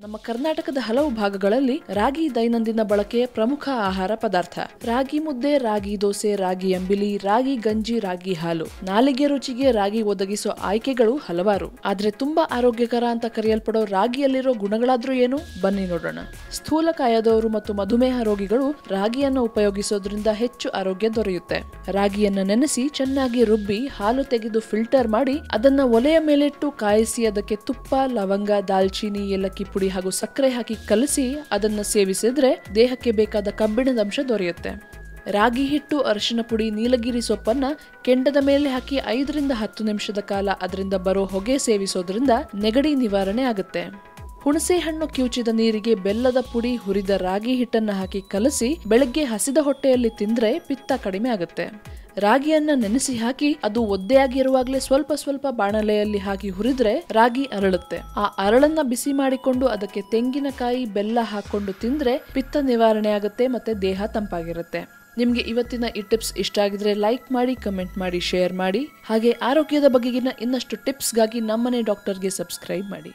ನಮ್ಮ ಕರ್ನಾಟಕದ ಹಲವು ಭಾಗಗಳಲ್ಲಿ ರಾಗಿ ದೈನಂದಿನ ಬಳಕೆಯ ಪ್ರಮುಖ ಆಹಾರ ಪದಾರ್ಥ. ರಾಗಿ ಮುದ್ದೆ, ರಾಗಿ ದೋಸೆ, ರಾಗಿ ಅಂಬಿಲಿ, ರಾಗಿ ಗಂಜಿ, ರಾಗಿ ಹಾಲು. ನಾಲಿಗೆ ರುಚಿಗೆ ರಾಗಿ ಒದಗಿಸೋ ಆಯ್ಕೆಗಳು ಹಲವಾರು. ಆದ್ರೆ ತುಂಬಾ ಆರೋಗ್ಯಕರ ಅಂತ ಕರೆಯಲ್ಪಡೋ ರಾಗಿಯಲ್ಲಿರೋ ಗುಣಗಳಾದ್ರೂ ಏನು? ಬನ್ನಿ ನೋಡೋಣ. ಸ್ಥೂಲಕಾಯದವರು ಮತ್ತು ಮಧುಮೇಹ ರೋಗಿಗಳು ರಾಗಿಯನ್ನು ಉಪಯೋಗಿಸೋದ್ರಿಂದ ಹೆಚ್ಚು ಆರೋಗ್ಯ ದೊರೆಯುತ್ತೆ. ರಾಗಿಯನ್ನು ನೆನೆಸಿ ಚೆನ್ನಾಗಿ ರುಬ್ಬಿ ಹಾಲು ತೆಗೆದು ಫಿಲ್ಟರ್ ಮಾಡಿ ಅದನ್ನ ಒಲೆಯ ಮೇಲಿಟ್ಟು ಕಾಯಿಸಿ ಅದಕ್ಕೆ ತುಪ್ಪ, ಲವಂಗ, ದಾಲ್ಚೀನಿ, ಏಲಕ್ಕಿ ಪುಡಿ ಹಾಗೂ ಸಕ್ಕರೆ ಹಾಕಿ ಕಲಸಿ ಅದನ್ನು ಸೇವಿಸಿದ್ರೆ ದೇಹಕ್ಕೆ ಬೇಕಾದ ಕಬ್ಬಿಣದ ಅಂಶ ದೊರೆಯುತ್ತೆ. ರಾಗಿ ಹಿಟ್ಟು, ಅರಿಶಿನ ಪುಡಿ, ನೀಲಗಿರಿ ಸೊಪ್ಪನ್ನ ಕೆಂಡದ ಮೇಲೆ ಹಾಕಿ 5 ರಿಂದ 10 ನಿಮಿಷದ ಕಾಲ ಅದರಿಂದ ಬರೋ ಹೊಗೆ ಸೇವಿಸೋದ್ರಿಂದ ನೆಗಡಿ ನಿವಾರಣೆ ಆಗುತ್ತೆ. ಹುಣಸೆ ಹಣ್ಣು ಕಿವುಚಿದ ನೀರಿಗೆ ಬೆಲ್ಲದ ಪುಡಿ, ಹುರಿದ ರಾಗಿ ಹಿಟ್ಟನ್ನ ಹಾಕಿ ಕಲಸಿ ಬೆಳಗ್ಗೆ ಹಸಿದ ಹೊಟ್ಟೆಯಲ್ಲಿ ತಿಂದ್ರೆ ಪಿತ್ತ ಕಡಿಮೆ ಆಗುತ್ತೆ. ರಾಗಿಯನ್ನ ನೆನೆಸಿ ಹಾಕಿ ಅದು ಒದ್ದೆಯಾಗಿರುವಾಗಲೇ ಸ್ವಲ್ಪ ಸ್ವಲ್ಪ ಬಾಣಲೆಯಲ್ಲಿ ಹಾಕಿ ಹುರಿದ್ರೆ ರಾಗಿ ಅರಳುತ್ತೆ. ಆ ಅರಳನ್ನ ಬಿಸಿ ಮಾಡಿಕೊಂಡು ಅದಕ್ಕೆ ತೆಂಗಿನಕಾಯಿ, ಬೆಲ್ಲ ಹಾಕೊಂಡು ತಿಂದ್ರೆ ಪಿತ್ತ ನಿವಾರಣೆ ಆಗುತ್ತೆ ಮತ್ತೆ ದೇಹ ತಂಪಾಗಿರುತ್ತೆ. ನಿಮ್ಗೆ ಇವತ್ತಿನ ಈ ಟಿಪ್ಸ್ ಇಷ್ಟ ಆಗಿದ್ರೆ ಲೈಕ್ ಮಾಡಿ, ಕಮೆಂಟ್ ಮಾಡಿ, ಶೇರ್ ಮಾಡಿ. ಹಾಗೆ ಆರೋಗ್ಯದ ಬಗೆಗಿನ ಇನ್ನಷ್ಟು ಟಿಪ್ಸ್ಗಾಗಿ ನಮ್ಮನೆ ಡಾಕ್ಟರ್ಗೆ ಸಬ್ಸ್ಕ್ರೈಬ್ ಮಾಡಿ.